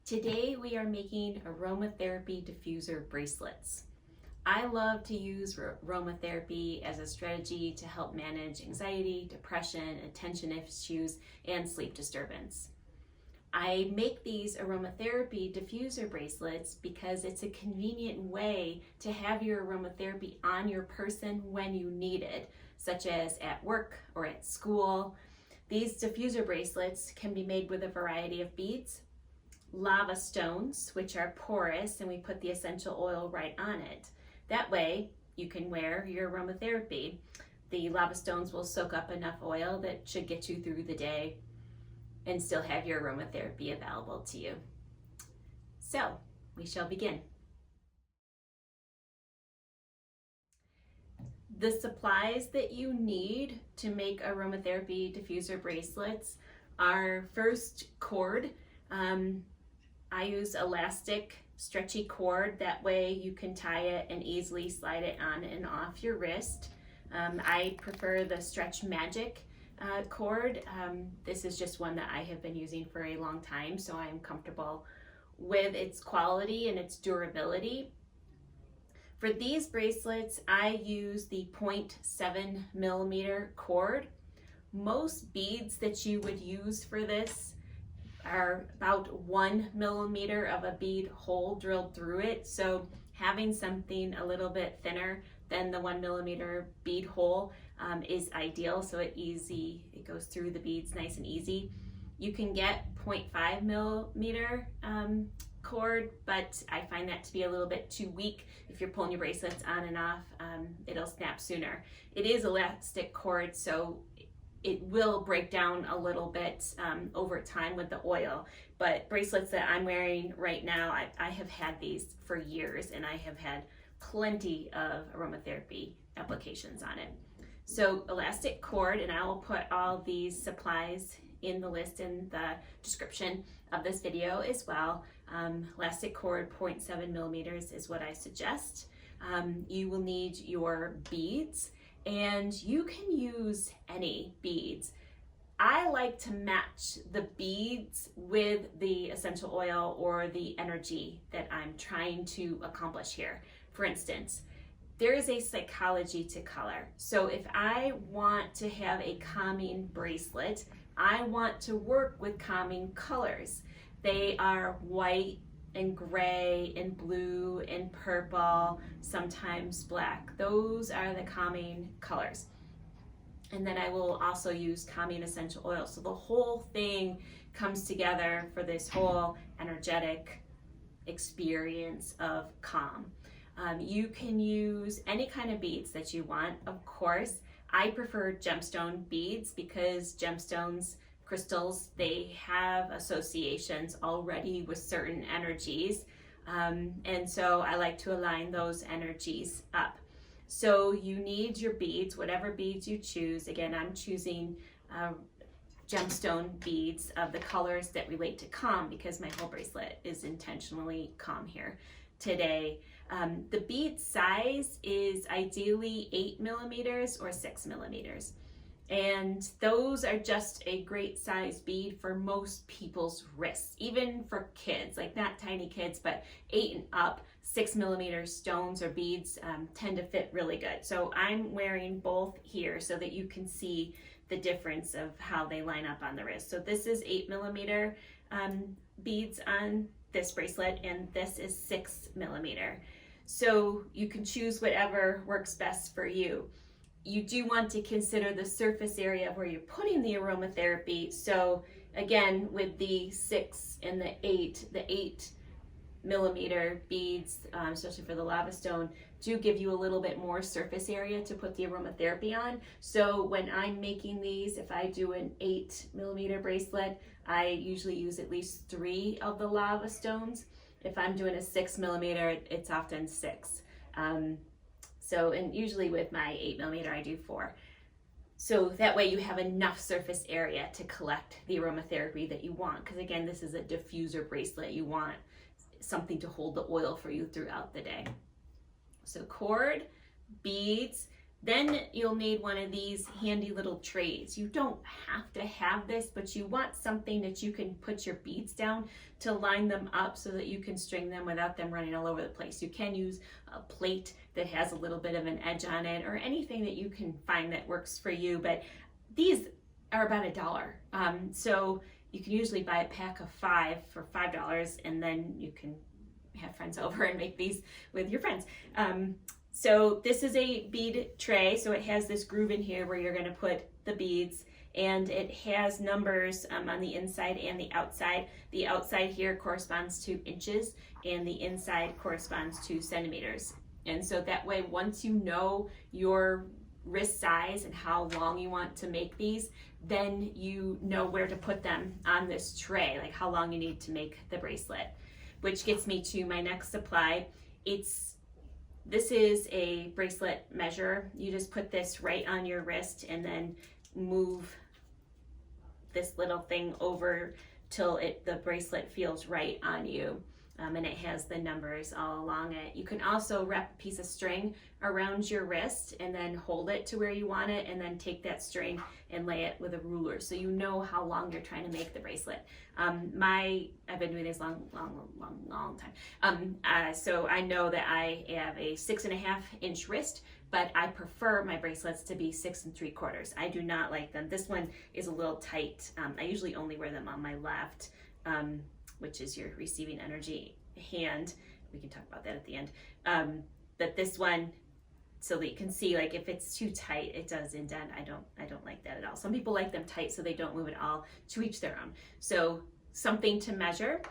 Today we are making aromatherapy diffuser bracelets. I love to use aromatherapy as a strategy to help manage anxiety, depression, attention issues, and sleep disturbance. I make these aromatherapy diffuser bracelets because it's a convenient way to have your aromatherapy on your person when you need it, such as at work or at school. These diffuser bracelets can be made with a variety of beads, lava stones, which are porous, and we put the essential oil right on it. That way you can wear your aromatherapy. The lava stones will soak up enough oil that should get you through the day and still have your aromatherapy available to you. So we shall begin. The supplies that you need to make aromatherapy diffuser bracelets are first cord. I use elastic, stretchy cord. That way you can tie it and easily slide it on and off your wrist. I prefer the Stretch Magic cord. This is just one that I have been using for a long time, so I'm comfortable with its quality and its durability. For these bracelets, I use the 0.7 millimeter cord. Most beads that you would use for this are about 1 millimeter of a bead hole drilled through it. So having something a little bit thinner than the 1 millimeter bead hole is ideal. So it goes through the beads nice and easy. You can get 0.5 millimeter cord, but I find that to be a little bit too weak. If you're pulling your bracelets on and off, it'll snap sooner. It is elastic cord, so it will break down a little bit over time with the oil. But bracelets that I'm wearing right now, I have had these for years, and I have had plenty of aromatherapy applications on it. So elastic cord, and I will put all these supplies in the list in the description of this video as well. Elastic cord, 0.7 millimeters is what I suggest. You will need your beads, and you can use any beads. I like to match the beads with the essential oil or the energy that I'm trying to accomplish here. For instance, there is a psychology to color. So if I want to have a calming bracelet, I want to work with calming colors. They are white and gray and blue and purple, sometimes black. Those are the calming colors. And then I will also use calming essential oil. So the whole thing comes together for this whole energetic experience of calm. You can use any kind of beads that you want, of course. I prefer gemstone beads because gemstones, crystals, they have associations already with certain energies. And so I like to align those energies up. So you need your beads, whatever beads you choose. Again, I'm choosing gemstone beads of the colors that relate to calm because my whole bracelet is intentionally calm here today. The bead size is ideally 8 millimeters or 6 millimeters. And those are just a great size bead for most people's wrists, even for kids, like not tiny kids, but 8 and up. 6 millimeter stones or beads tend to fit really good. So I'm wearing both here so that you can see the difference of how they line up on the wrist. So this is 8 millimeter beads on this bracelet, and this is 6 millimeter. So you can choose whatever works best for you. You do want to consider the surface area where you're putting the aromatherapy. So again, with the 6 and the 8 millimeter beads, especially for the lava stone, do give you a little bit more surface area to put the aromatherapy on. So when I'm making these, if I do an 8 millimeter bracelet, I usually use at least 3 of the lava stones. If I'm doing a 6 millimeter, it's often 6. And usually with my 8 millimeter, I do 4. So that way you have enough surface area to collect the aromatherapy that you want. Because again, this is a diffuser bracelet. You want something to hold the oil for you throughout the day. So cord, beads, Then you'll need one of these handy little trays. You don't have to have this, but you want something that you can put your beads down to line them up so that you can string them without them running all over the place. You can use a plate that has a little bit of an edge on it, or anything that you can find that works for you, but these are about $1. So you can usually buy a pack of 5 for $5, and then you can have friends over and make these with your friends. So this is a bead tray, so it has this groove in here where you're going to put the beads, and it has numbers on the inside and the outside. The outside here corresponds to inches, and the inside corresponds to centimeters. And so that way, once you know your wrist size and how long you want to make these, then you know where to put them on this tray, like how long you need to make the bracelet. Which gets me to my next supply. This is a bracelet measure. You just put this right on your wrist and then move this little thing over till the bracelet feels right on you. And it has the numbers all along it. You can also wrap a piece of string around your wrist and then hold it to where you want it, and then take that string and lay it with a ruler so you know how long you're trying to make the bracelet. I've been doing this long time. So I know that I have a 6.5-inch wrist, but I prefer my bracelets to be 6 3/4. I do not like them. This one is a little tight. I usually only wear them on my left, which is your receiving energy hand. We can talk about that at the end. But this one, so that you can see, like, if it's too tight, it does indent. I don't like that at all. Some people like them tight so they don't move at all. To each their own. So something to measure,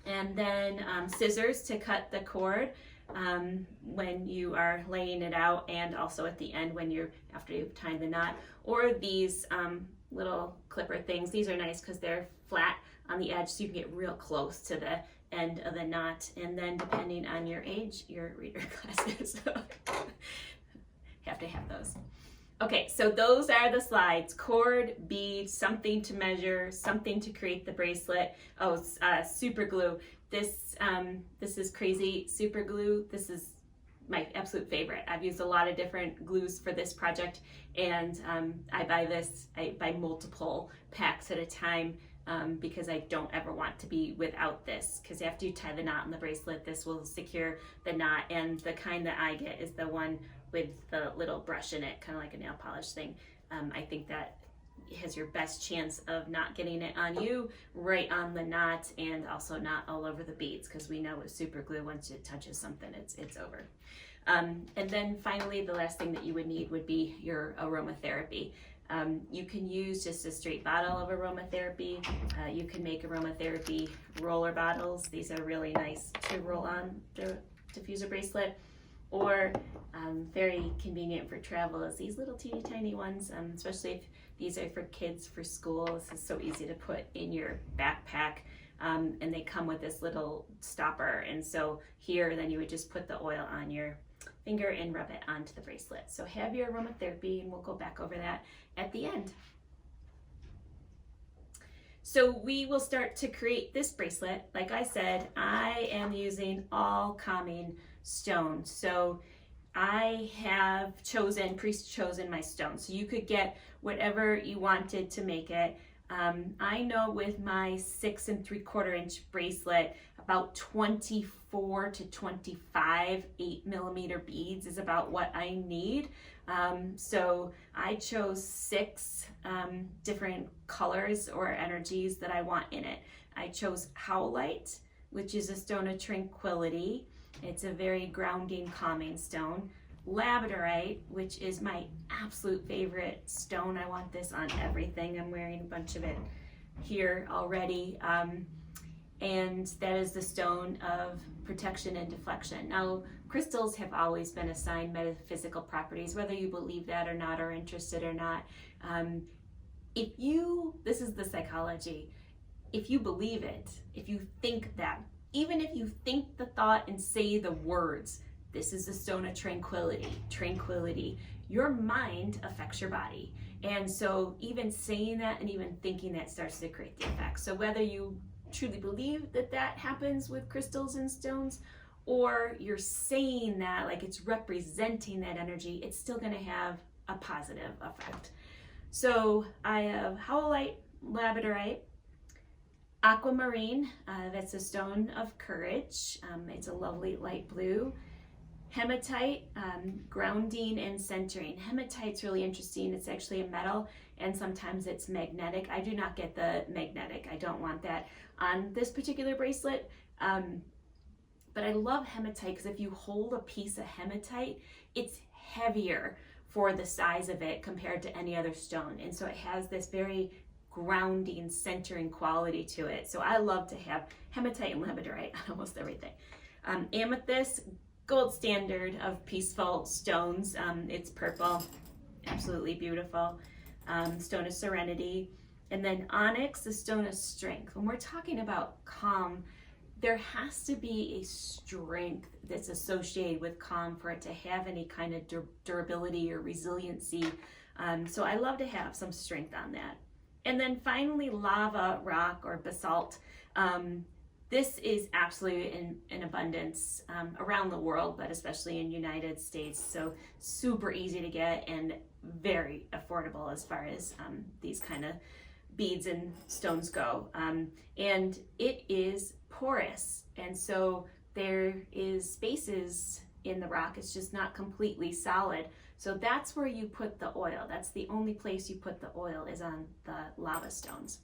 and then scissors to cut the cord when you are laying it out, and also at the end after you've tied the knot. Or these little clipper things. These are nice because they're flat on the edge, so you can get real close to the end of the knot. And then, depending on your age, your reader glasses have to have those. Okay, so those are the slides: cord, beads, something to measure, something to create the bracelet. Super glue. This is crazy super glue. This is my absolute favorite. I've used a lot of different glues for this project, and I buy multiple packs at a time because I don't ever want to be without this, because after you tie the knot in the bracelet, this will secure the knot. And the kind that I get is the one with the little brush in it, kind of like a nail polish thing. I think that has your best chance of not getting it on you, right on the knot, and also not all over the beads, because we know with super glue, once it touches something, it's over. And then finally, the last thing that you would need would be your aromatherapy. You can use just a straight bottle of aromatherapy. You can make aromatherapy roller bottles. These are really nice to roll on the diffuser bracelet. Or very convenient for travel is these little teeny tiny ones, especially if these are for kids for school. This is so easy to put in your backpack, and they come with this little stopper. And so here, then you would just put the oil on your finger and rub it onto the bracelet. So have your aromatherapy, and we'll go back over that at the end. So we will start to create this bracelet. Like I said, I am using all calming stones. So I have pre-chosen my stones. So you could get whatever you wanted to make it. I know with my 6 3/4-inch bracelet, about 24 to 25 8mm beads is about what I need. So I chose 6 different colors or energies that I want in it. I chose howlite, which is a stone of tranquility. It's a very grounding, calming stone. Labradorite, which is my absolute favorite stone. I want this on everything. I'm wearing a bunch of it here already. And that is the stone of protection and deflection. Now, crystals have always been assigned metaphysical properties, whether you believe that or not, or interested or not. This is the psychology. If you believe it, if you think that, even if you think the thought and say the words, this is the stone of tranquility, your mind affects your body. And so even saying that and even thinking that starts to create the effect. So whether you truly believe that happens with crystals and stones, or you're saying that like it's representing that energy, it's still going to have a positive effect. So I have howlite, labradorite, aquamarine, that's a stone of courage. It's a lovely light blue. Hematite, grounding and centering. Hematite's really interesting. It's actually a metal and sometimes it's magnetic. I do not get the magnetic. I don't want that on this particular bracelet. But I love hematite because if you hold a piece of hematite, it's heavier for the size of it compared to any other stone. And so it has this very grounding, centering quality to it. So I love to have hematite and labradorite on almost everything. Amethyst, gold standard of peaceful stones. It's purple, absolutely beautiful. Stone of serenity. And then onyx, the stone of strength. When we're talking about calm, there has to be a strength that's associated with calm for it to have any kind of durability or resiliency. So I love to have some strength on that. And then finally, lava, rock, or basalt. This is absolutely in abundance around the world, but especially in United States. So super easy to get and very affordable as far as these kind of beads and stones go. And it is porous. And so there is spaces in the rock. It's just not completely solid. So that's where you put the oil. That's the only place you put the oil is on the lava stones.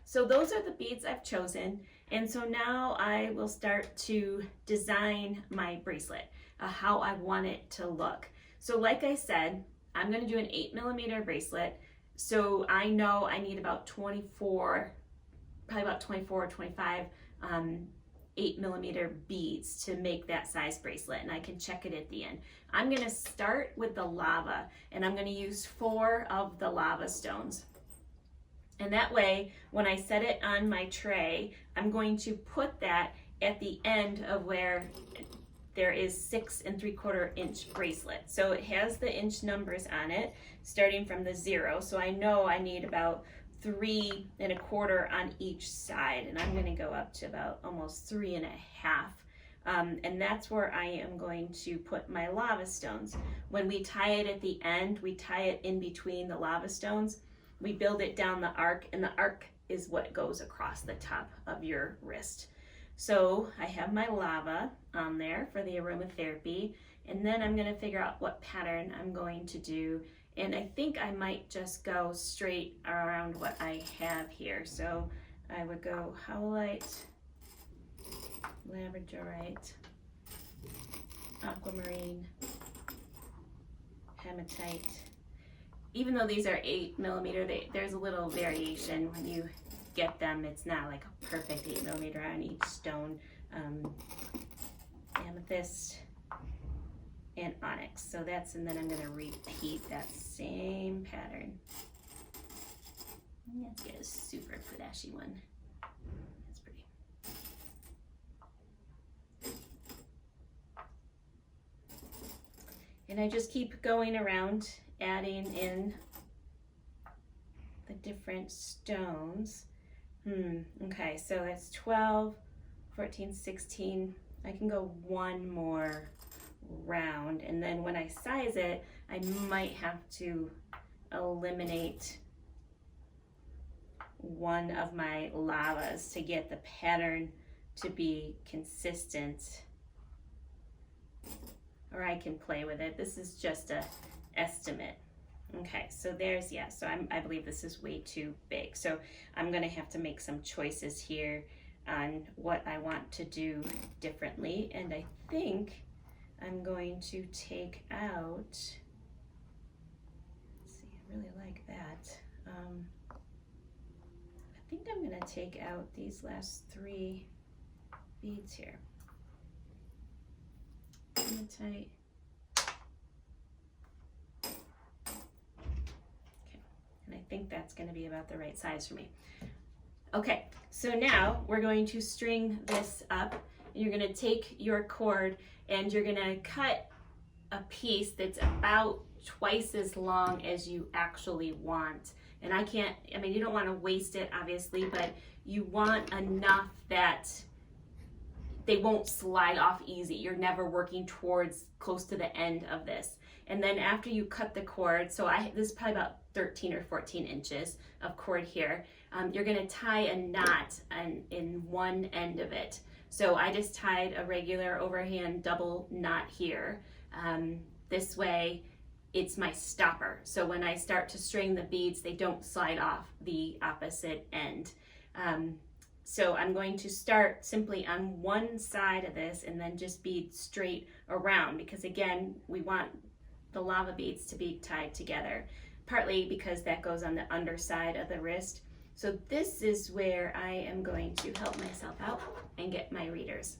So those are the beads I've chosen. And so now I will start to design my bracelet, how I want it to look. So like I said, I'm gonna do an 8mm bracelet. So I know I need about 24, probably about 24 or 25 8mm beads to make that size bracelet, and I can check it at the end. I'm gonna start with the lava, and I'm gonna use 4 of the lava stones. And that way, when I set it on my tray, I'm going to put that at the end of where there is 6 3/4 inch bracelet. So it has the inch numbers on it, starting from the 0. So I know I need about 3 1/4 on each side, and I'm gonna go up to about almost 3 1/2. And that's where I am going to put my lava stones. When we tie it at the end, we tie it in between the lava stones. We build it down the arc, and the arc is what goes across the top of your wrist. So I have my lava on there for the aromatherapy, and then I'm gonna figure out what pattern I'm going to do. And I think I might just go straight around what I have here. So I would go howlite, labradorite, aquamarine, hematite. Even though these are 8mm, there's a little variation when you get them. It's not like a perfect 8mm on each stone. Amethyst and onyx. So that's, and then I'm going to repeat that same pattern. Let's get a super flashy one. That's pretty. And I just keep going around, adding in the different stones. Okay, so that's 12, 14, 16. I can go one more round, and then when I size it, I might have to eliminate one of my lavas to get the pattern to be consistent, or I can play with it. This is just a estimate. Okay, so there's, yeah, so I believe this is way too big. So I'm gonna have to make some choices here on what I want to do differently. And I think I'm going to take out, let's see, I really like that. I think I'm gonna take out these last 3 beads here. Hematite. And I think that's going to be about the right size for me. Okay, so now we're going to string this up. You're going to take your cord and you're going to cut a piece that's about twice as long as you actually want. And I mean, you don't want to waste it, obviously, but you want enough that they won't slide off easy. You're never working towards close to the end of this. And then after you cut the cord, so this is probably about 13 or 14 inches of cord here, you're gonna tie a knot in one end of it. So I just tied a regular overhand double knot here. This way, it's my stopper. So when I start to string the beads, they don't slide off the opposite end. So I'm going to start simply on one side of this and then just bead straight around, because again, we want the lava beads to be tied together, partly because that goes on the underside of the wrist. So this is where I am going to help myself out and get my readers.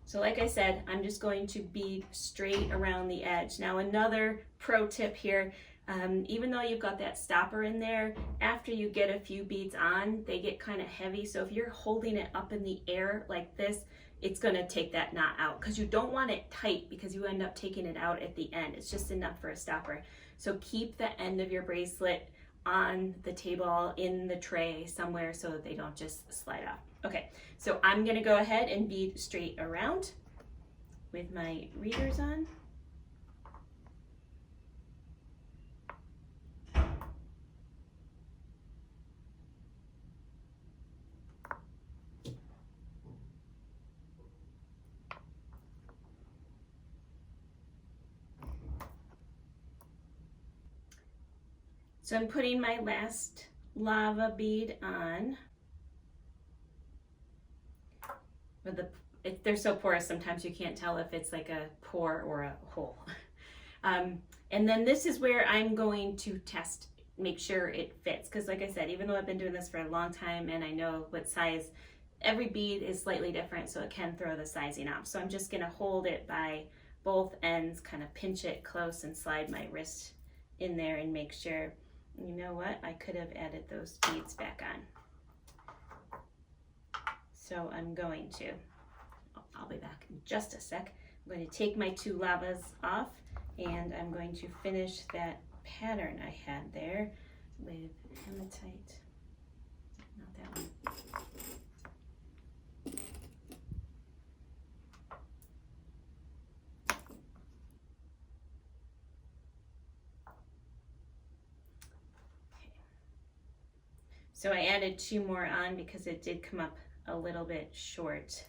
So like I said, I'm just going to bead straight around the edge. Now another pro tip here, even though you've got that stopper in there, after you get a few beads on, they get kind of heavy. So if you're holding it up in the air like this, it's gonna take that knot out, because you don't want it tight because you end up taking it out at the end. It's just enough for a stopper. So keep the end of your bracelet on the table, in the tray somewhere, so that they don't just slide off. Okay, so I'm gonna go ahead and bead straight around with my readers on. So I'm putting my last lava bead on. They're so porous, sometimes you can't tell if it's like a pore or a hole. And then this is where I'm going to test, make sure it fits. Because like I said, even though I've been doing this for a long time and I know what size, every bead is slightly different, so it can throw the sizing off. So I'm just gonna hold it by both ends, kind of pinch it close and slide my wrist in there and make sure. You know what? I could have added those beads back on. So I'm going to, I'll be back in just a sec. I'm going to take my two lavas off and I'm going to finish that pattern I had there with hematite. Not that one. So I added two more on because it did come up a little bit short.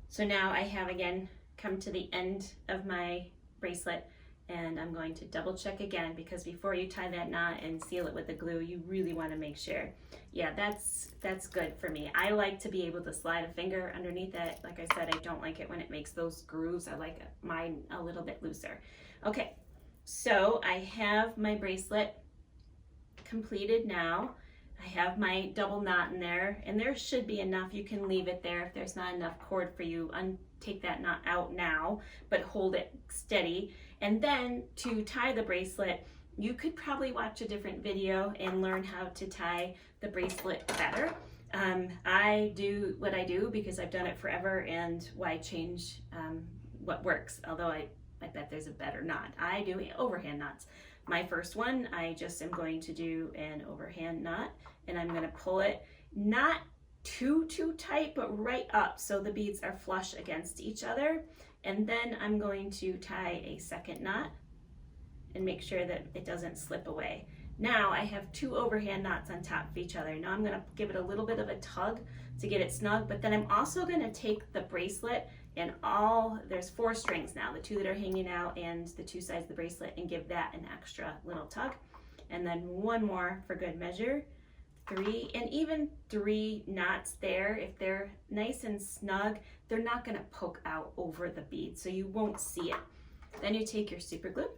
So now I have again come to the end of my bracelet, and I'm going to double check again, because before you tie that knot and seal it with the glue, you really want to make sure. Yeah, that's good for me. I like to be able to slide a finger underneath it. Like I said, I don't like it when it makes those grooves. I like mine a little bit looser. Okay. So I have my bracelet completed now. I have my double knot in there, and there should be enough. You can leave it there if there's not enough cord for you. Take that knot out now, but hold it steady. And then to tie the bracelet, you could probably watch a different video and learn how to tie the bracelet better. I do what I do because I've done it forever, and why change what works? Although I bet there's a better knot. I do overhand knots. My first one, I just am going to do an overhand knot, and I'm going to pull it not too tight, but right up so the beads are flush against each other. And then I'm going to tie a second knot and make sure that it doesn't slip away. Now I have two overhand knots on top of each other. Now I'm going to give it a little bit of a tug to get it snug, but then I'm also going to take the bracelet and there's 4 strings now, the 2 that are hanging out and the 2 sides of the bracelet, and give that an extra little tug. And then 1 more for good measure, 3, and even 3 knots there, if they're nice and snug, they're not gonna poke out over the bead, so you won't see it. Then you take your super glue,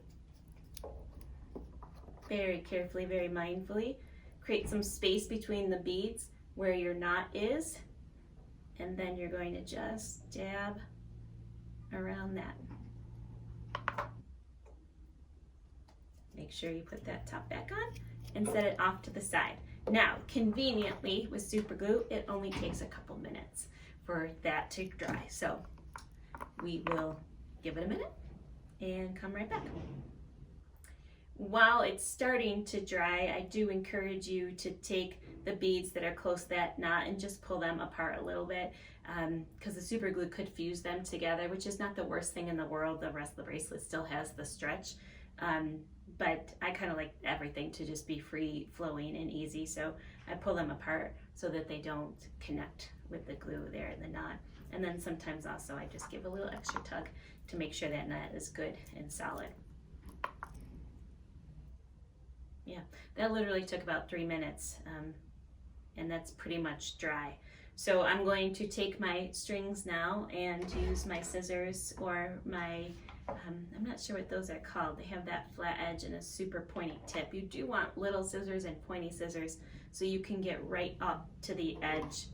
very carefully, very mindfully, create some space between the beads where your knot is, and then you're going to just dab around that. Make sure you put that top back on and set it off to the side. Now, conveniently with super glue, it only takes a couple minutes for that to dry. So we will give it a minute and come right back. while it's starting to dry, I do encourage you to take the beads that are close to that knot and just pull them apart a little bit, because the super glue could fuse them together, which is not the worst thing in the world. The rest of the bracelet still has the stretch, but I kind of like everything to just be free flowing and easy, so I pull them apart so that they don't connect with the glue there in the knot. And then sometimes also I just give a little extra tug to make sure that knot is good and solid. Yeah, that literally took about 3 minutes, and that's pretty much dry. So I'm going to take my strings now and use my scissors or my, I'm not sure what those are called. They have that flat edge and a super pointy tip. You do want little scissors and pointy scissors so you can get right up to the edge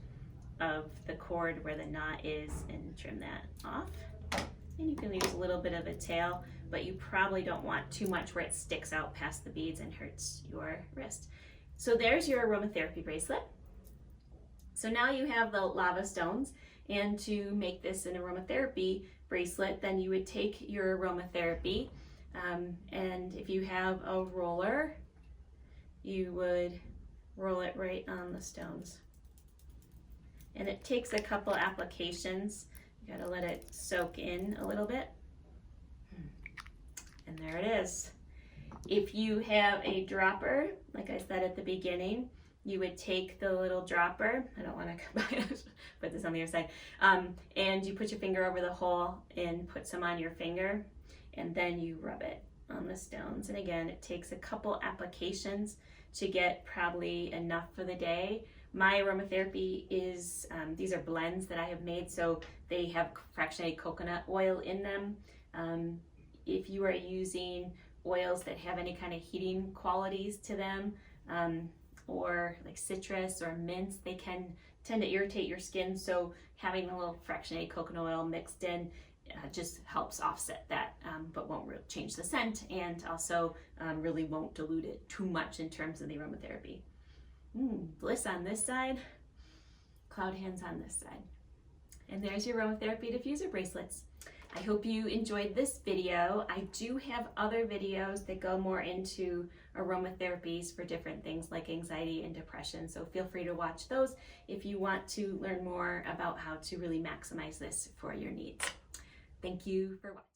of the cord where the knot is and trim that off. And you can use a little bit of a tail, but you probably don't want too much where it sticks out past the beads and hurts your wrist. So there's your aromatherapy bracelet. So now you have the lava stones, and to make this an aromatherapy bracelet, then you would take your aromatherapy, and if you have a roller, you would roll it right on the stones. And it takes a couple applications. You gotta let it soak in a little bit. And there it is. If you have a dropper, like I said at the beginning, you would take the little dropper, I don't wanna put this on the other side, and you put your finger over the hole and put some on your finger, and then you rub it on the stones. And again, it takes a couple applications to get probably enough for the day. My aromatherapy is, these are blends that I have made, so they have fractionated coconut oil in them. If you are using oils that have any kind of heating qualities to them, or like citrus or mints, they can tend to irritate your skin, so having a little fractionated coconut oil mixed in just helps offset that, but won't really change the scent, and also really won't dilute it too much in terms of the aromatherapy. Bliss on this side, cloud hands on this side. And there's your aromatherapy diffuser bracelets. I hope you enjoyed this video. I do have other videos that go more into aromatherapies for different things like anxiety and depression, so feel free to watch those if you want to learn more about how to really maximize this for your needs. Thank you for watching.